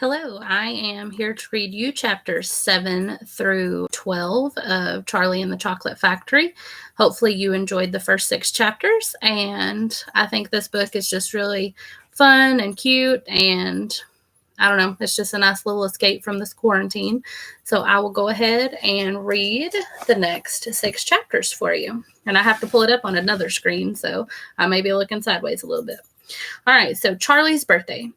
Hello, I am here to read you chapters 7 through 12 of Charlie and the Chocolate Factory. Hopefully, you enjoyed the first 6 chapters, and I think this book is just really fun and cute, and I don't know, it's just a nice little escape from this quarantine. So, I will go ahead and read the next 6 chapters for you. And I have to pull it up on another screen, so I may be looking sideways a little bit. All right, so Charlie's birthday.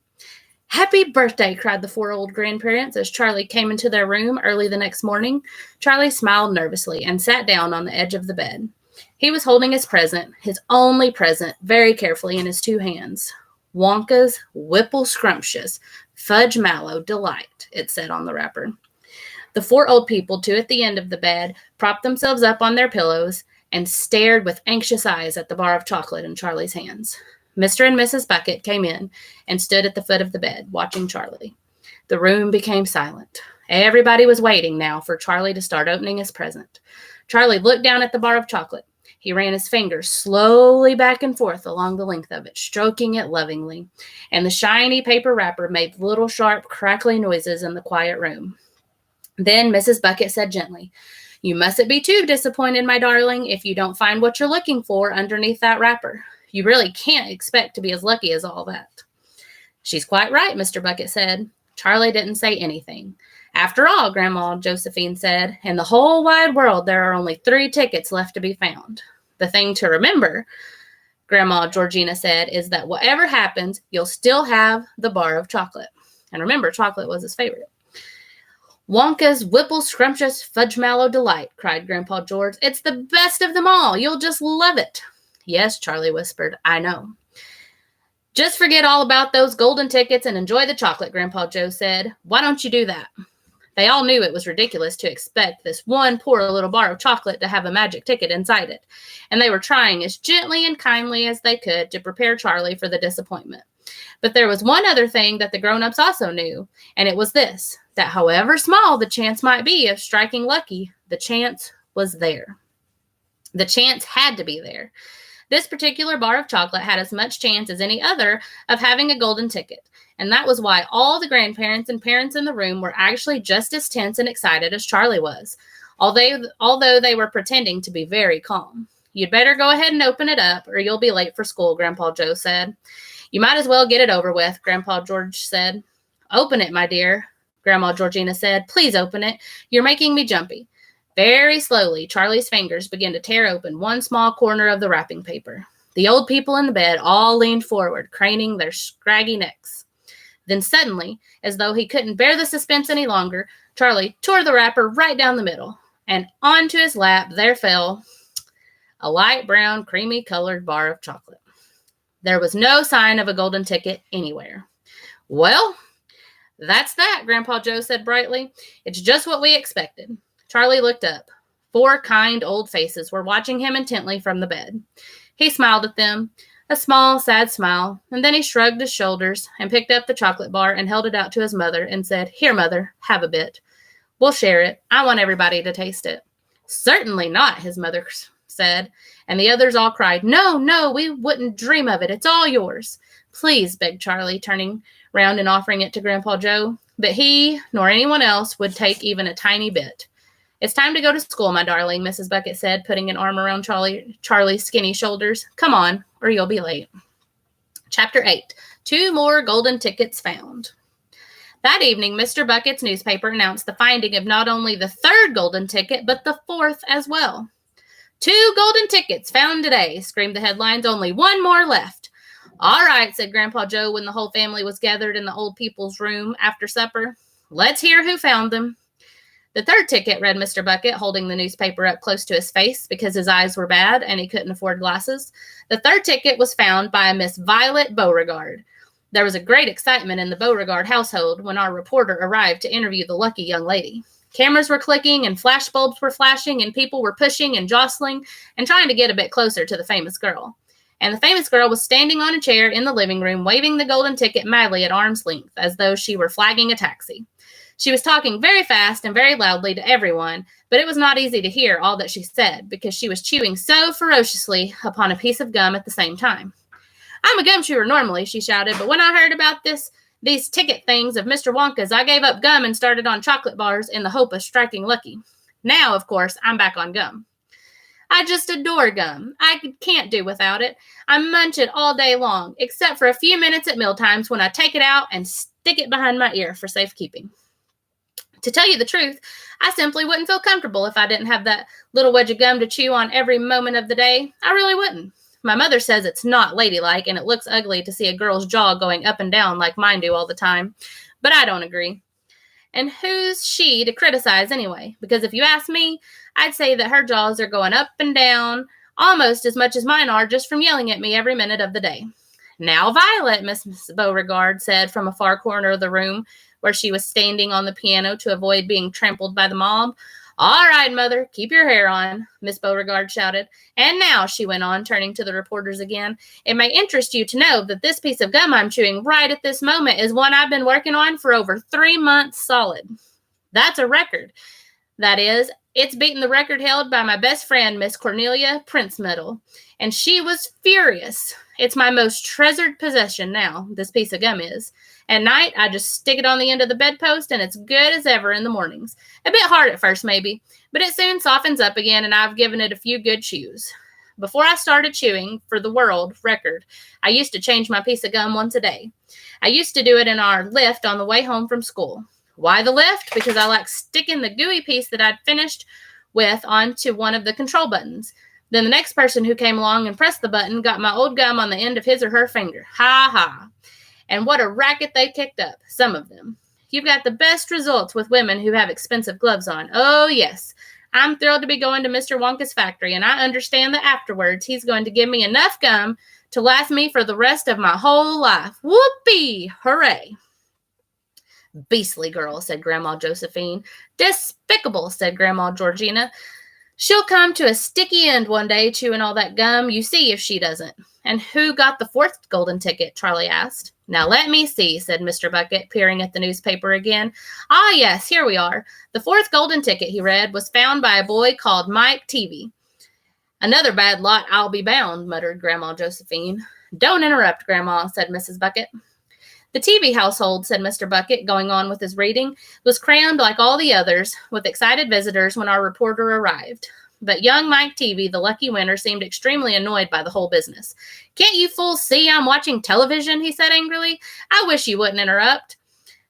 "Happy birthday," cried the 4 old grandparents as Charlie came into their room early the next morning. Charlie smiled nervously and sat down on the edge of the bed. He was holding his present, his only present, very carefully in his 2 hands. "Wonka's Whipple Scrumptious Fudge Mallow Delight," it said on the wrapper. The 4 old people, 2 at the end of the bed, propped themselves up on their pillows and stared with anxious eyes at the bar of chocolate in Charlie's hands. Mr. and Mrs. Bucket came in and stood at the foot of the bed, watching Charlie. The room became silent. Everybody was waiting now for Charlie to start opening his present. Charlie looked down at the bar of chocolate. He ran his fingers slowly back and forth along the length of it, stroking it lovingly, and the shiny paper wrapper made little sharp, crackly noises in the quiet room. Then Mrs. Bucket said gently, "You mustn't be too disappointed, my darling, if you don't find what you're looking for underneath that wrapper. You really can't expect to be as lucky as all that." "She's quite right," Mr. Bucket said. Charlie didn't say anything. "After all," Grandma Josephine said, "in the whole wide world there are only 3 tickets left to be found. The thing to remember," Grandma Georgina said, "is that whatever happens, you'll still have the bar of chocolate." And remember, chocolate was his favorite. "Wonka's Whipple Scrumptious Fudge Mallow Delight," cried Grandpa George. "It's the best of them all. You'll just love it." "Yes," Charlie whispered, "I know." "Just forget all about those golden tickets and enjoy the chocolate," Grandpa Joe said. "Why don't you do that?" They all knew it was ridiculous to expect this one poor little bar of chocolate to have a magic ticket inside it, and they were trying as gently and kindly as they could to prepare Charlie for the disappointment. But there was one other thing that the grown-ups also knew, and it was this, that however small the chance might be of striking lucky, the chance was there. The chance had to be there. This particular bar of chocolate had as much chance as any other of having a golden ticket, and that was why all the grandparents and parents in the room were actually just as tense and excited as Charlie was, although they were pretending to be very calm. "You'd better go ahead and open it up, or you'll be late for school," Grandpa Joe said. "You might as well get it over with," Grandpa George said. "Open it, my dear," Grandma Georgina said. "Please open it. You're making me jumpy." Very slowly, Charlie's fingers began to tear open one small corner of the wrapping paper. The old people in the bed all leaned forward, craning their scraggy necks. Then suddenly, as though he couldn't bear the suspense any longer, Charlie tore the wrapper right down the middle, and onto his lap there fell a light brown, creamy-colored bar of chocolate. There was no sign of a golden ticket anywhere. "Well, that's that," Grandpa Joe said brightly. "It's just what we expected." Charlie looked up. 4 kind old faces were watching him intently from the bed. He smiled at them, a small, sad smile, and then he shrugged his shoulders and picked up the chocolate bar and held it out to his mother and said, "Here, Mother, have a bit. We'll share it. I want everybody to taste it." "Certainly not," his mother said, and the others all cried, "No, no, we wouldn't dream of it. It's all yours." "Please," begged Charlie, turning round and offering it to Grandpa Joe, but he nor anyone else would take even a tiny bit. "It's time to go to school, my darling," Mrs. Bucket said, putting an arm around Charlie's skinny shoulders. "Come on, or you'll be late." Chapter 8. 2 more golden tickets found. That evening, Mr. Bucket's newspaper announced the finding of not only the 3rd golden ticket, but the 4th as well. "2 golden tickets found today," screamed the headlines. "Only 1 more left." "All right," said Grandpa Joe when the whole family was gathered in the old people's room after supper. "Let's hear who found them." "The 3rd ticket," read Mr. Bucket, holding the newspaper up close to his face because his eyes were bad and he couldn't afford glasses. "The 3rd ticket was found by a Miss Violet Beauregard." There was a great excitement in the Beauregard household when our reporter arrived to interview the lucky young lady. Cameras were clicking and flash bulbs were flashing and people were pushing and jostling and trying to get a bit closer to the famous girl. And the famous girl was standing on a chair in the living room, waving the golden ticket madly at arm's length, as though she were flagging a taxi. She was talking very fast and very loudly to everyone, but it was not easy to hear all that she said because she was chewing so ferociously upon a piece of gum at the same time. "I'm a gum chewer normally," she shouted, "but when I heard about this These ticket things of Mr. Wonka's, I gave up gum and started on chocolate bars in the hope of striking lucky. Now, of course, I'm back on gum. I just adore gum. I can't do without it. I munch it all day long, except for a few minutes at mealtimes when I take it out and stick it behind my ear for safekeeping. To tell you the truth, I simply wouldn't feel comfortable if I didn't have that little wedge of gum to chew on every moment of the day. I really wouldn't. My mother says it's not ladylike and it looks ugly to see a girl's jaw going up and down like mine do all the time. But I don't agree. And who's she to criticize anyway? Because if you ask me, I'd say that her jaws are going up and down almost as much as mine are just from yelling at me every minute of the day. Now, Violet, Miss Beauregard said from a far corner of the room where she was standing on the piano to avoid being trampled by the mob. All right, Mother, keep your hair on, Miss Beauregard shouted. And now, she went on, turning to the reporters again, it may interest you to know that this piece of gum I'm chewing right at this moment is one I've been working on for over 3 months solid. That's a record. That is, it's beaten the record held by my best friend, Miss Cornelia Princemetal, and she was furious. It's my most treasured possession now, this piece of gum is. At night, I just stick it on the end of the bedpost, and it's good as ever in the mornings. A bit hard at first, maybe, but it soon softens up again, and I've given it a few good chews. Before I started chewing for the world record, I used to change my piece of gum once a day. I used to do it in our lift on the way home from school. Why the lift? Because I like sticking the gooey piece that I'd finished with onto one of the control buttons. Then the next person who came along and pressed the button got my old gum on the end of his or her finger. Ha ha. And what a racket they kicked up, some of them. You've got the best results with women who have expensive gloves on. Oh, yes. I'm thrilled to be going to Mr. Wonka's factory, and I understand that afterwards he's going to give me enough gum to last me for the rest of my whole life. Whoopee! Hooray! Beastly girl, said Grandma Josephine. Despicable, said Grandma Georgina. She'll come to a sticky end one day chewing all that gum. You see if she doesn't. And who got the 4th golden ticket? Charlie asked. Now let me see, said Mr. Bucket, peering at the newspaper again. Ah, yes, here we are. The 4th golden ticket, he read, was found by a boy called Mike Teavee. Another bad lot, I'll be bound, muttered Grandma Josephine. Don't interrupt, Grandma, said Mrs. Bucket. The Teavee household, said Mr. Bucket, going on with his reading, was crammed like all the others with excited visitors when our reporter arrived. But young Mike Teavee, the lucky winner, seemed extremely annoyed by the whole business. Can't you fools see I'm watching television? He said angrily. I wish you wouldn't interrupt.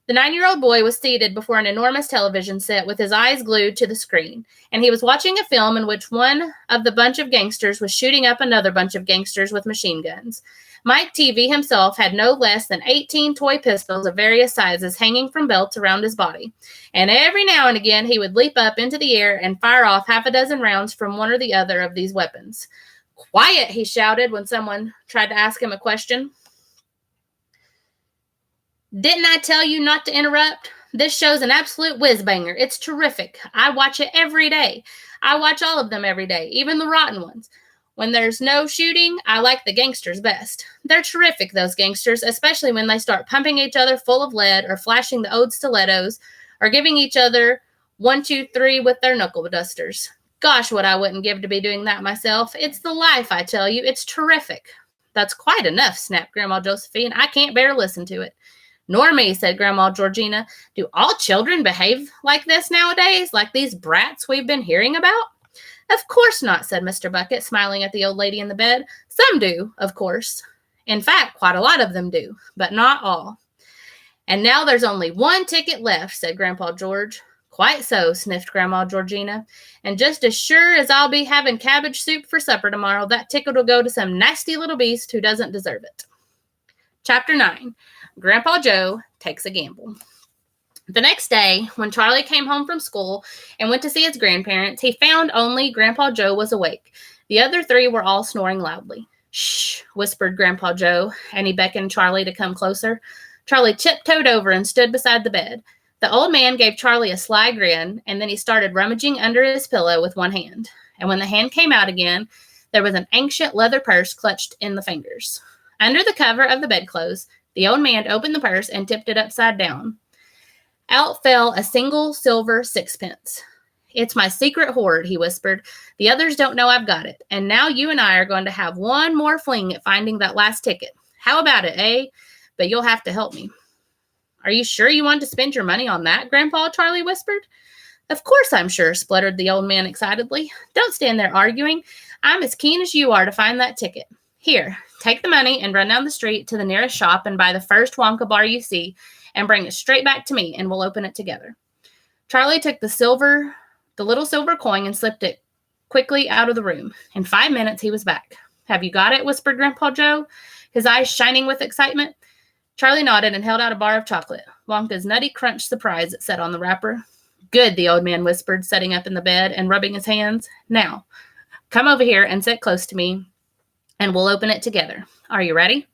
The 9-year-old boy was seated before an enormous television set with his eyes glued to the screen, and he was watching a film in which one of the bunch of gangsters was shooting up another bunch of gangsters with machine guns. Mike Teavee himself had no less than 18 toy pistols of various sizes hanging from belts around his body, and every now and again he would leap up into the air and fire off half a dozen rounds from one or the other of these weapons. Quiet, he shouted when someone tried to ask him a question. Didn't I tell you not to interrupt? This show's an absolute whiz-banger. It's terrific. I watch it every day. I watch all of them every day, even the rotten ones. When there's no shooting, I like the gangsters best. They're terrific, those gangsters, especially when they start pumping each other full of lead or flashing the old stilettos or giving each other 1, 2, 3 with their knuckle dusters. Gosh, what I wouldn't give to be doing that myself. It's the life, I tell you. It's terrific. That's quite enough, snapped Grandma Josephine. I can't bear to listen to it. Nor me, said Grandma Georgina. Do all children behave like this nowadays, like these brats we've been hearing about? Of course not, said Mr. Bucket, smiling at the old lady in the bed. Some do, of course. In fact, quite a lot of them do, but not all. And now there's only 1 ticket left, said Grandpa George. Quite so, sniffed Grandma Georgina. And just as sure as I'll be having cabbage soup for supper tomorrow, that ticket will go to some nasty little beast who doesn't deserve it. Chapter 9. Grandpa Joe Takes a Gamble. The next day, when Charlie came home from school and went to see his grandparents, he found only Grandpa Joe was awake. The other 3 were all snoring loudly. Shh, whispered Grandpa Joe, and he beckoned Charlie to come closer. Charlie tiptoed over and stood beside the bed. The old man gave Charlie a sly grin, and then he started rummaging under his pillow with one hand. And when the hand came out again, there was an ancient leather purse clutched in the fingers. Under the cover of the bedclothes, the old man opened the purse and tipped it upside down. Out fell a single silver 6pence. It's my secret hoard, he whispered. The others don't know I've got it. And now you and I are going to have one more fling at finding that last ticket. How about it, eh? But you'll have to help me. Are you sure you want to spend your money on that, Grandpa? Charlie whispered. Of course I'm sure, spluttered the old man excitedly. Don't stand there arguing. I'm as keen as you are to find that ticket. Here, take the money and run down the street to the nearest shop and buy the first Wonka bar you see and bring it straight back to me and we'll open it together. Charlie took the little silver coin and slipped it quickly out of the room. In 5 minutes, he was back. Have you got it? Whispered Grandpa Joe, his eyes shining with excitement. Charlie nodded and held out a bar of chocolate. Wonka's Nutty Crunch Surprise, it said on the wrapper. Good, the old man whispered, sitting up in the bed and rubbing his hands. Now, come over here and sit close to me, and we'll open it together. Are you ready?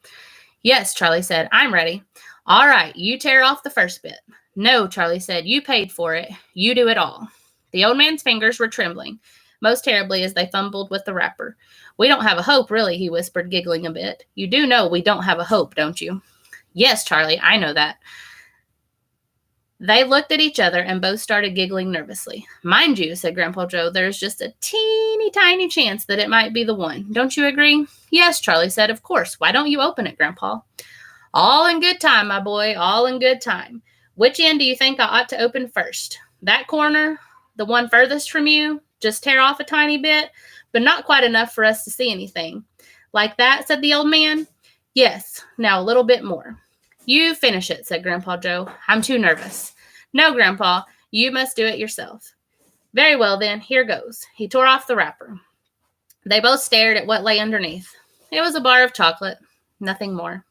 Yes, Charlie said. I'm ready. All right, you tear off the first bit. No, Charlie said. You paid for it. You do it all. The old man's fingers were trembling, most terribly as they fumbled with the wrapper. We don't have a hope, really, he whispered, giggling a bit. You do know we don't have a hope, don't you? Yes, Charlie, I know that. They looked at each other and both started giggling nervously. Mind you, said Grandpa Joe, there's just a teeny tiny chance that it might be the one. Don't you agree? Yes, Charlie said, of course. Why don't you open it, Grandpa? All in good time, my boy, all in good time. Which end do you think I ought to open first? That corner? The one furthest from you? Just tear off a tiny bit, but not quite enough for us to see anything. Like that, said the old man. Yes, now a little bit more. You finish it, said Grandpa Joe. I'm too nervous. No, Grandpa, you must do it yourself. Very well, then, here goes. He tore off the wrapper. They both stared at what lay underneath. It was a bar of chocolate, nothing more.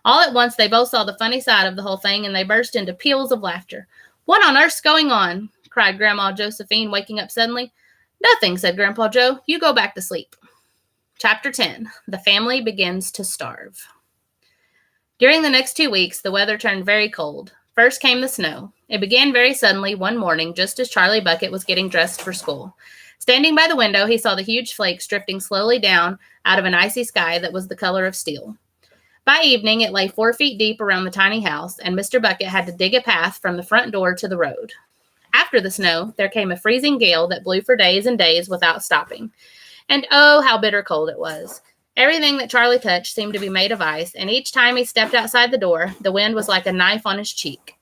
All at once, they both saw the funny side of the whole thing, and they burst into peals of laughter. What on earth's going on? Cried Grandma Josephine, waking up suddenly. Nothing, said Grandpa Joe. You go back to sleep. Chapter 10. The Family Begins to Starve. During the next 2 weeks, the weather turned very cold. First came the snow. It began very suddenly one morning, just as Charlie Bucket was getting dressed for school. Standing by the window, he saw the huge flakes drifting slowly down out of an icy sky that was the color of steel. By evening, it lay 4 feet deep around the tiny house, and Mr. Bucket had to dig a path from the front door to the road. After the snow, there came a freezing gale that blew for days and days without stopping. And oh, how bitter cold it was. Everything that Charlie touched seemed to be made of ice, and each time he stepped outside the door, the wind was like a knife on his cheek.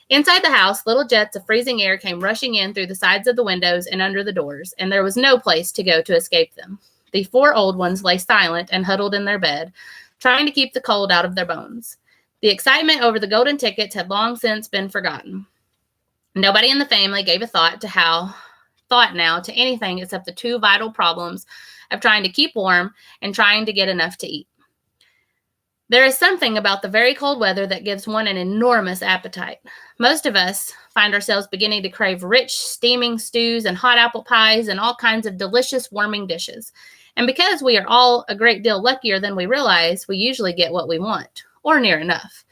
Inside the house, little jets of freezing air came rushing in through the sides of the windows and under the doors, and there was no place to go to escape them. The 4 old ones lay silent and huddled in their bed, trying to keep the cold out of their bones. The excitement over the golden tickets had long since been forgotten. Nobody in the family gave a thought now to anything except the 2 vital problems of trying to keep warm and trying to get enough to eat. There is something about the very cold weather that gives one an enormous appetite. Most of us find ourselves beginning to crave rich, steaming stews and hot apple pies and all kinds of delicious warming dishes. And because we are all a great deal luckier than we realize, we usually get what we want, or near enough.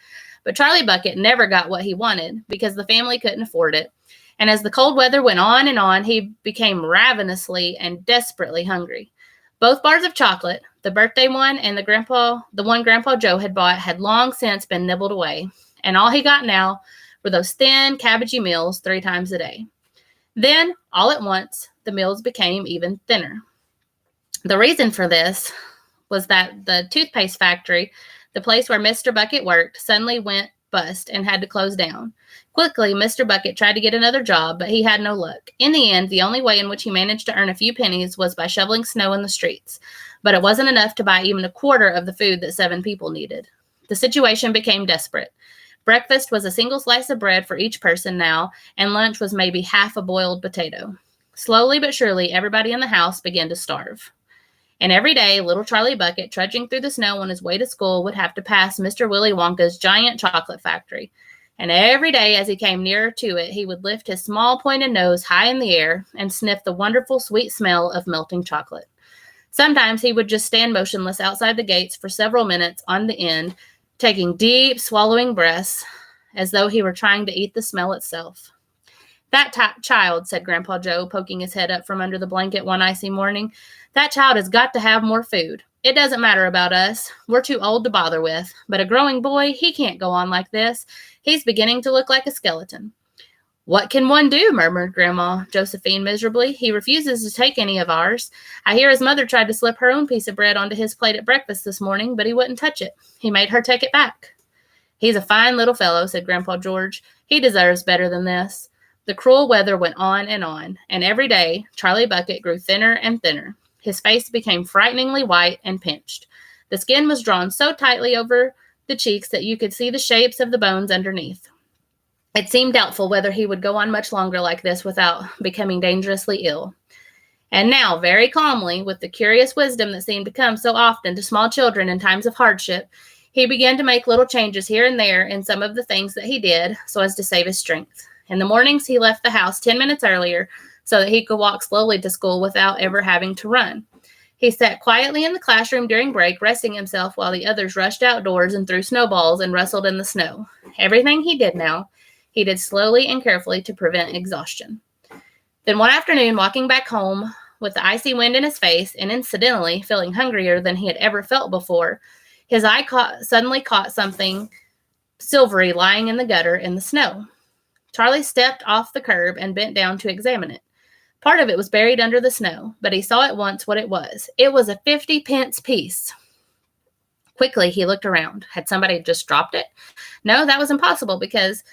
But Charlie Bucket never got what he wanted because the family couldn't afford it. And as the cold weather went on and on, he became ravenously and desperately hungry. Both bars of chocolate, the birthday one and the one Grandpa Joe had bought, had long since been nibbled away. And all he got now were those thin, cabbagey meals 3 times a day. Then, all at once, the meals became even thinner. The reason for this was that the toothpaste factory, the place where Mr. Bucket worked, suddenly went bust and had to close down. Quickly, Mr. Bucket tried to get another job, but he had no luck. In the end, the only way in which he managed to earn a few pennies was by shoveling snow in the streets. But it wasn't enough to buy even a quarter of the food that 7 people needed. The situation became desperate. Breakfast was a single slice of bread for each person now, and lunch was maybe half a boiled potato. Slowly but surely, everybody in the house began to starve. And every day, little Charlie Bucket, trudging through the snow on his way to school, would have to pass Mr. Willy Wonka's giant chocolate factory. And every day, as he came nearer to it, he would lift his small pointed nose high in the air and sniff the wonderful sweet smell of melting chocolate. Sometimes he would just stand motionless outside the gates for several minutes on the end, taking deep, swallowing breaths, as though he were trying to eat the smell itself. That child, said Grandpa Joe, poking his head up from under the blanket one icy morning, that child has got to have more food. It doesn't matter about us. We're too old to bother with. But a growing boy, he can't go on like this. He's beginning to look like a skeleton. What can one do? Murmured Grandma Josephine miserably. He refuses to take any of ours. I hear his mother tried to slip her own piece of bread onto his plate at breakfast this morning, but he wouldn't touch it. He made her take it back. "He's a fine little fellow," said Grandpa George. "He deserves better than this." The cruel weather went on, and every day Charlie Bucket grew thinner and thinner. His face became frighteningly white and pinched. The skin was drawn so tightly over the cheeks that you could see the shapes of the bones underneath. It seemed doubtful whether he would go on much longer like this without becoming dangerously ill. And now, very calmly, with the curious wisdom that seemed to come so often to small children in times of hardship, he began to make little changes here and there in some of the things that he did so as to save his strength. In the mornings, he left the house 10 minutes earlier so that he could walk slowly to school without ever having to run. He sat quietly in the classroom during break, resting himself while the others rushed outdoors and threw snowballs and wrestled in the snow. Everything he did now, he did slowly and carefully to prevent exhaustion. Then one afternoon, walking back home with the icy wind in his face and incidentally feeling hungrier than he had ever felt before, his eye suddenly caught something silvery lying in the gutter in the snow. Charlie stepped off the curb and bent down to examine it. Part of it was buried under the snow, but he saw at once what it was. It was a 50-pence piece. Quickly, he looked around. Had somebody just dropped it? No, that was impossible because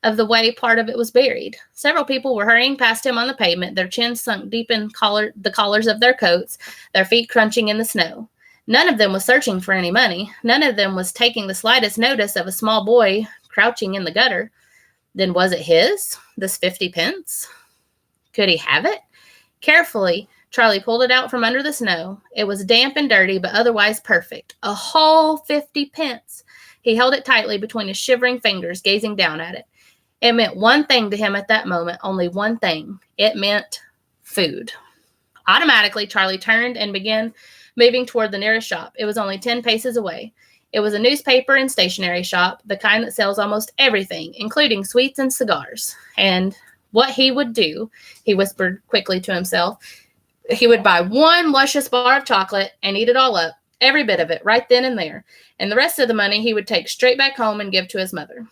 of the way part of it was buried. Several people were hurrying past him on the pavement, their chins sunk deep in the collars of their coats, their feet crunching in the snow. None of them was searching for any money. None of them was taking the slightest notice of a small boy crouching in the gutter. Then was it his, this 50 pence? Could he have it? Carefully, Charlie pulled it out from under the snow. It was damp and dirty, but otherwise perfect. A whole 50 pence. He held it tightly between his shivering fingers, gazing down at it. It meant one thing to him at that moment, only one thing. It meant food. Automatically, Charlie turned and began moving toward the nearest shop. It was only 10 paces away. It was a newspaper and stationery shop, the kind that sells almost everything, including sweets and cigars. And what he would do, he whispered quickly to himself, he would buy one luscious bar of chocolate and eat it all up, every bit of it, right then and there. And the rest of the money he would take straight back home and give to his mother.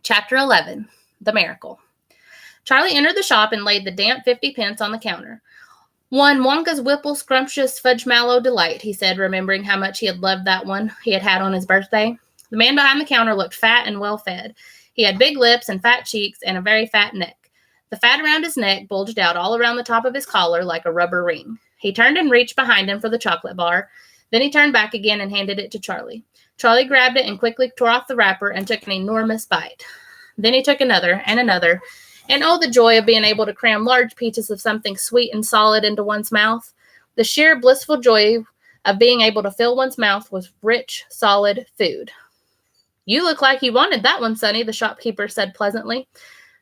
Chapter 11, The Miracle. Charlie entered the shop and laid the damp 50 pence on the counter. "One Wonka's Whipple Scrumptious Fudge Mallow Delight," he said, remembering how much he had loved that one he had had on his birthday. The man behind the counter looked fat and well-fed. He had big lips and fat cheeks and a very fat neck. The fat around his neck bulged out all around the top of his collar like a rubber ring. He turned and reached behind him for the chocolate bar. Then he turned back again and handed it to Charlie. Charlie grabbed it and quickly tore off the wrapper and took an enormous bite. Then he took another and another. And oh, the joy of being able to cram large pieces of something sweet and solid into one's mouth. The sheer blissful joy of being able to fill one's mouth with rich, solid food. "You look like you wanted that one, Sonny," the shopkeeper said pleasantly.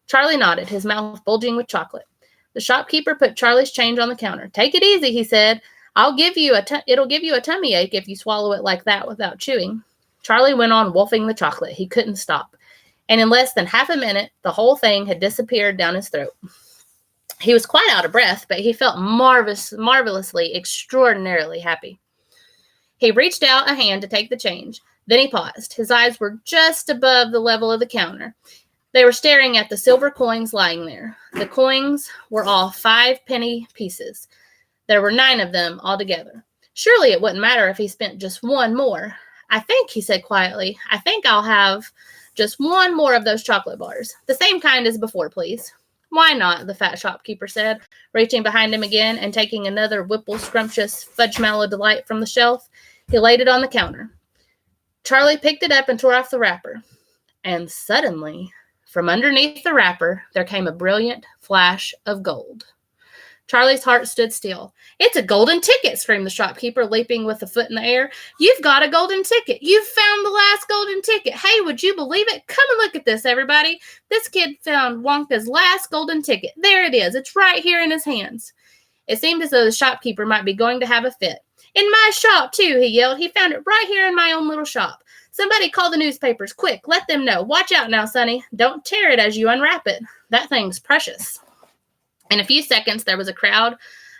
Charlie nodded, his mouth bulging with chocolate. The shopkeeper put Charlie's change on the counter. "Take it easy," he said. It'll give you a tummy ache if you swallow it like that without chewing." Charlie went on wolfing the chocolate. He couldn't stop. And in less than half a minute, the whole thing had disappeared down his throat. He was quite out of breath, but he felt marvelously, extraordinarily happy. He reached out a hand to take the change. Then he paused. His eyes were just above the level of the counter. They were staring at the silver coins lying there. The coins were all 5-penny pieces. There were 9 of them altogether. Surely it wouldn't matter if he spent just one more. "I think," he said quietly, "I think I'll have just one more of those chocolate bars. The same kind as before, please." "Why not?" the fat shopkeeper said, reaching behind him again and taking another Whipple Scrumptious Fudge Mallow Delight from the shelf. He laid it on the counter. Charlie picked it up and tore off the wrapper. And suddenly, from underneath the wrapper, there came a brilliant flash of gold. Charlie's heart stood still. "It's a golden ticket," screamed the shopkeeper, leaping with a foot in the air. "You've got a golden ticket. You've found the last golden ticket. Hey, would you believe it? Come and look at this, everybody. This kid found Wonka's last golden ticket. There it is. It's right here in his hands." It seemed as though the shopkeeper might be going to have a fit. "In my shop, too," he yelled. "He found it right here in my own little shop. Somebody call the newspapers. Quick, let them know. Watch out now, Sonny. Don't tear it as you unwrap it. That thing's precious." In a few seconds, there was a crowd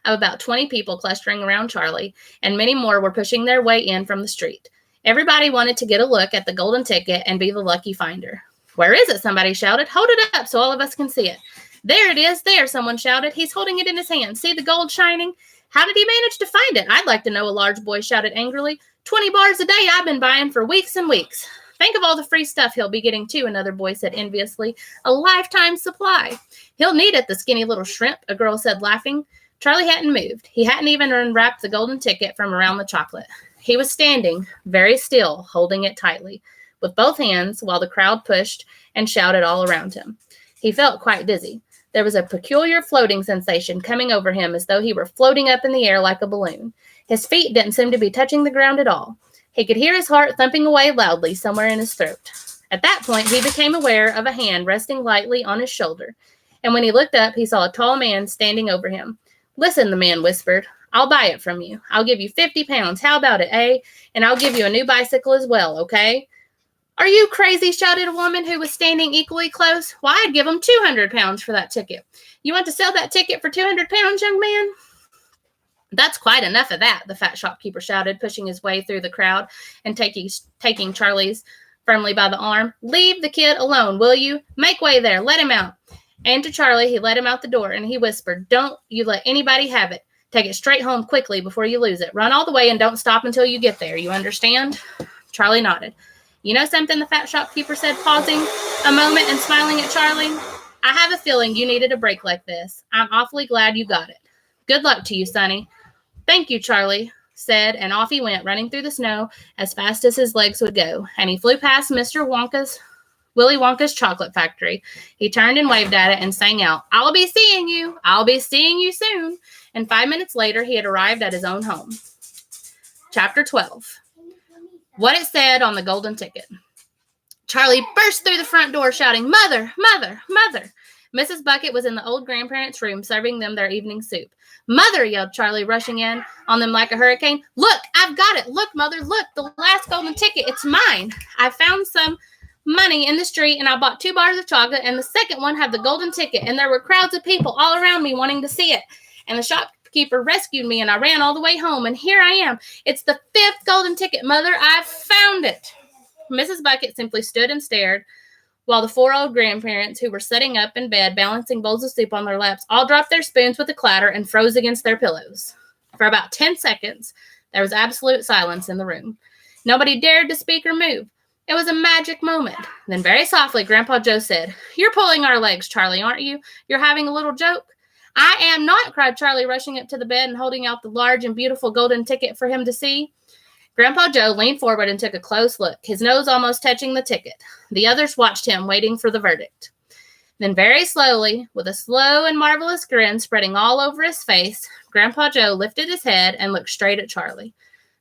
of about 20 people clustering around Charlie, and many more were pushing their way in from the street. Everybody wanted to get a look at the golden ticket and be the lucky finder. "Where is it?" somebody shouted. "Hold it up so all of us can see it." "There it is, there," someone shouted. "He's holding it in his hand. See the gold shining?" "How did he manage to find it? I'd like to know," a large boy shouted angrily. 20 bars a day I've been buying for weeks and weeks." Think of all the free stuff he'll be getting, too, another boy said enviously. A lifetime supply. He'll need it, the skinny little shrimp, a girl said, laughing. Charlie hadn't moved. He hadn't even unwrapped the golden ticket from around the chocolate. He was standing, very still, holding it tightly, with both hands, while the crowd pushed and shouted all around him. He felt quite dizzy. There was a peculiar floating sensation coming over him as though he were floating up in the air like a balloon. His feet didn't seem to be touching the ground at all. He could hear his heart thumping away loudly somewhere in his throat. At that point, he became aware of a hand resting lightly on his shoulder, and when he looked up, he saw a tall man standing over him. Listen, the man whispered. I'll buy it from you. I'll give you 50 pounds. How about it, eh? And I'll give you a new bicycle as well, okay? Are you crazy? Shouted a woman who was standing equally close. Why, I'd give him 200 pounds for that ticket. You want to sell that ticket for 200 pounds, young man? That's quite enough of that, the fat shopkeeper shouted, pushing his way through the crowd and taking Charlie's firmly by the arm. Leave the kid alone, will you? Make way there. Let him out. And to Charlie, he led him out the door, and he whispered, Don't you let anybody have it. Take it straight home quickly before you lose it. Run all the way and don't stop until you get there. You understand? Charlie nodded. You know something, the fat shopkeeper said, pausing a moment and smiling at Charlie? I have a feeling you needed a break like this. I'm awfully glad you got it. Good luck to you, Sonny. Thank you, Charlie said, and off he went, running through the snow as fast as his legs would go. And he flew past Willy Wonka's chocolate factory. He turned and waved at it and sang out, I'll be seeing you. I'll be seeing you soon. And 5 minutes later, he had arrived at his own home. Chapter 12. What it said on the golden ticket. Charlie burst through the front door shouting, Mother, Mother, Mother. Mrs. Bucket was in the old grandparents' room serving them their evening soup. Mother, yelled Charlie, rushing in on them like a hurricane. Look, I've got it. Look, Mother, look, the last golden ticket. It's mine. I found some money in the street, and I bought 2 bars of chocolate, and the second one had the golden ticket, and there were crowds of people all around me wanting to see it. And the shopkeeper rescued me, and I ran all the way home, and here I am. It's the 5th golden ticket, Mother. I've found it. Mrs. Bucket simply stood and stared, while the 4 old grandparents, who were sitting up in bed, balancing bowls of soup on their laps, all dropped their spoons with a clatter and froze against their pillows. For about 10 seconds, there was absolute silence in the room. Nobody dared to speak or move. It was a magic moment. Then very softly, Grandpa Joe said, You're pulling our legs, Charlie, aren't you? You're having a little joke? I am not, cried Charlie, rushing up to the bed and holding out the large and beautiful golden ticket for him to see. Grandpa Joe leaned forward and took a close look, his nose almost touching the ticket. The others watched him, waiting for the verdict. Then very slowly, with a slow and marvelous grin spreading all over his face, Grandpa Joe lifted his head and looked straight at Charlie.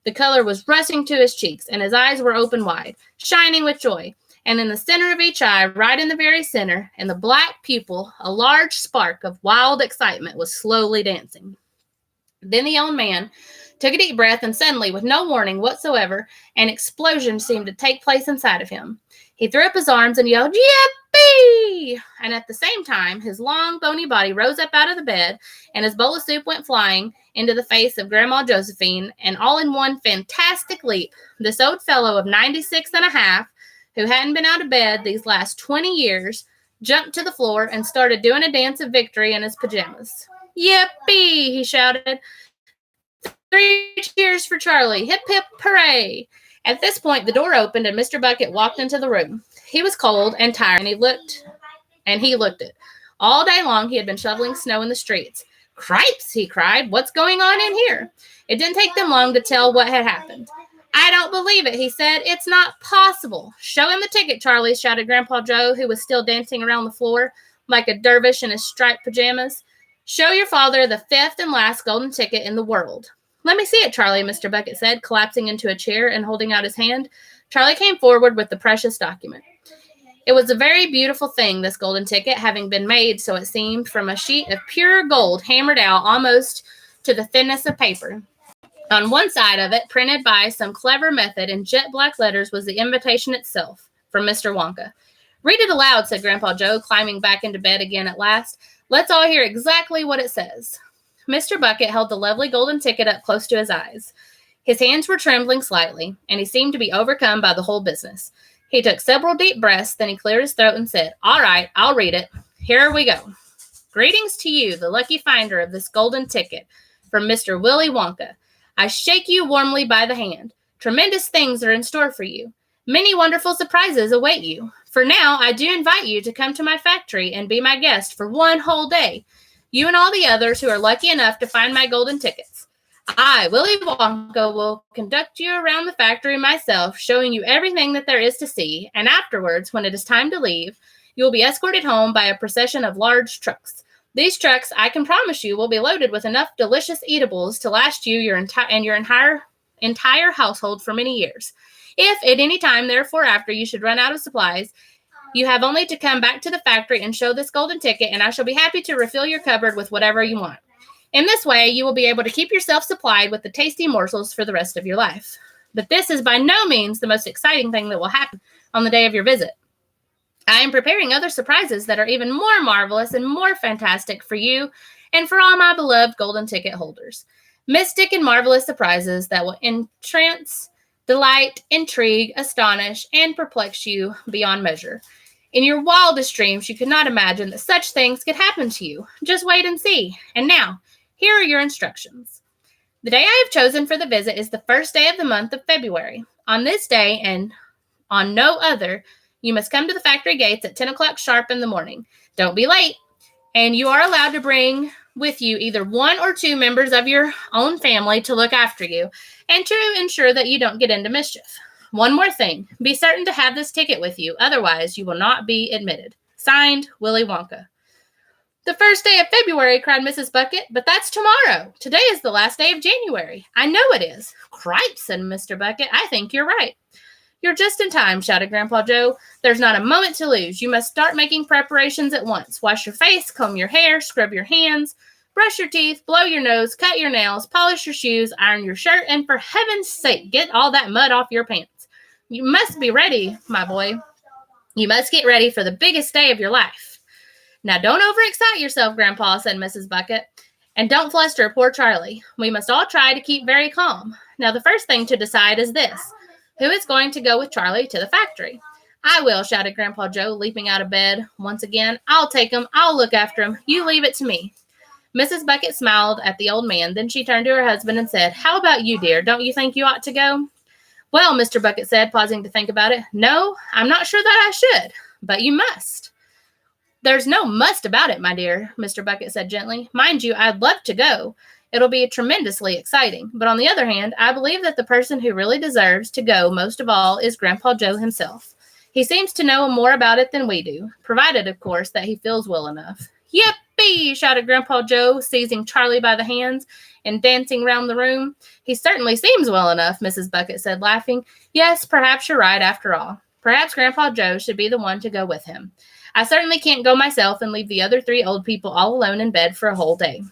The color was rushing to his cheeks, and his eyes were open wide, shining with joy. And in the center of each eye, right in the very center, in the black pupil, a large spark of wild excitement was slowly dancing. Then the old man took a deep breath, and suddenly, with no warning whatsoever, an explosion seemed to take place inside of him. He threw up his arms and yelled, Yippee! And at the same time, his long, bony body rose up out of the bed, and his bowl of soup went flying into the face of Grandma Josephine, and all in one fantastic leap, this old fellow of 96 and a half, who hadn't been out of bed these last 20 years, jumped to the floor and started doing a dance of victory in his pajamas. Yippee! He shouted. 3 cheers for Charlie. Hip, hip, hooray. At this point, the door opened and Mr. Bucket walked into the room. He was cold and tired, and he looked it. All day long, he had been shoveling snow in the streets. Cripes, he cried. What's going on in here? It didn't take them long to tell what had happened. I don't believe it, he said. It's not possible. Show him the ticket, Charlie, shouted Grandpa Joe, who was still dancing around the floor like a dervish in his striped pajamas. Show your father the 5th and last golden ticket in the world. Let me see it, Charlie, Mr. Bucket said, collapsing into a chair and holding out his hand. Charlie came forward with the precious document. It was a very beautiful thing, this golden ticket, having been made, so it seemed, from a sheet of pure gold hammered out almost to the thinness of paper. On one side of it, printed by some clever method in jet black letters, was the invitation itself from Mr. Wonka. Read it aloud, said Grandpa Joe, climbing back into bed again at last. Let's all hear exactly what it says. Mr. Bucket held the lovely golden ticket up close to his eyes. His hands were trembling slightly, and he seemed to be overcome by the whole business. He took several deep breaths, then he cleared his throat and said, All right, I'll read it. Here we go. Greetings to you, the lucky finder of this golden ticket, from Mr. Willy Wonka. I shake you warmly by the hand. Tremendous things are in store for you. Many wonderful surprises await you. For now, I do invite you to come to my factory and be my guest for one whole day. You and all the others who are lucky enough to find my golden tickets. I, Willy Wonka, will conduct you around the factory myself, showing you everything that there is to see, and afterwards, when it is time to leave, you will be escorted home by a procession of large trucks. These trucks, I can promise you, will be loaded with enough delicious eatables to last you your entire household for many years. If at any time, therefore, after you should run out of supplies, you have only to come back to the factory and show this golden ticket, and I shall be happy to refill your cupboard with whatever you want. In this way, you will be able to keep yourself supplied with the tasty morsels for the rest of your life. But this is by no means the most exciting thing that will happen on the day of your visit. I am preparing other surprises that are even more marvelous and more fantastic for you and for all my beloved golden ticket holders. Mystic and marvelous surprises that will entrance, delight, intrigue, astonish, and perplex you beyond measure. In your wildest dreams, you could not imagine that such things could happen to you. Just wait and see. And now, here are your instructions. The day I have chosen for the visit is the first day of the month of February. On this day, and on no other, you must come to the factory gates at 10 o'clock sharp in the morning. Don't be late. And you are allowed to bring with you either one or two members of your own family to look after you and to ensure that you don't get into mischief. One more thing. Be certain to have this ticket with you. Otherwise, you will not be admitted. Signed, Willy Wonka. The first day of February, cried Mrs. Bucket, but that's tomorrow. Today is the last day of January. I know it is. Cripe, said Mr. Bucket. I think you're right. You're just in time, shouted Grandpa Joe. There's not a moment to lose. You must start making preparations at once. Wash your face, comb your hair, scrub your hands, brush your teeth, blow your nose, cut your nails, polish your shoes, iron your shirt, and for heaven's sake, get all that mud off your pants. You must be ready, my boy. You must get ready for the biggest day of your life. Now, don't overexcite yourself, Grandpa, said Mrs. Bucket, and don't fluster poor Charlie. We must all try to keep very calm. Now, the first thing to decide is this. Who is going to go with Charlie to the factory? I will, shouted Grandpa Joe, leaping out of bed once again. I'll take him. I'll look after him. You leave it to me. Mrs. Bucket smiled at the old man. Then she turned to her husband and said, How about you, dear? Don't you think you ought to go? Well, Mr. Bucket said, pausing to think about it. No, I'm not sure that I should, but you must. There's no must about it, my dear, Mr. Bucket said gently. Mind you, I'd love to go. It'll be tremendously exciting. But on the other hand, I believe that the person who really deserves to go most of all is Grandpa Joe himself. He seems to know more about it than we do, provided, of course, that he feels well enough. Yippee! Shouted Grandpa Joe, seizing Charlie by the hands and dancing round the room. He certainly seems well enough, Mrs. Bucket said, laughing. Yes, perhaps you're right after all. Perhaps Grandpa Joe should be the one to go with him. I certainly can't go myself and leave the other three old people all alone in bed for a whole day.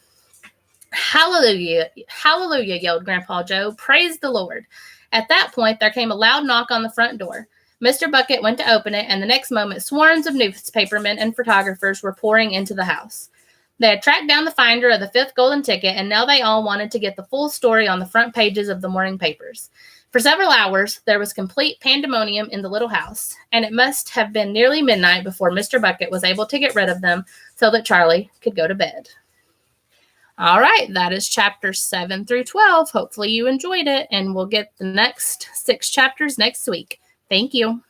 Hallelujah, hallelujah, yelled Grandpa Joe. Praise the Lord. At that point, there came a loud knock on the front door. Mr. Bucket went to open it, and the next moment, swarms of newspapermen and photographers were pouring into the house. They had tracked down the finder of the fifth golden ticket, and now they all wanted to get the full story on the front pages of the morning papers. For several hours, there was complete pandemonium in the little house, and it must have been nearly midnight before Mr. Bucket was able to get rid of them so that Charlie could go to bed. All right, that is chapters 7 through 12. Hopefully you enjoyed it, and we'll get the next 6 chapters next week. Thank you.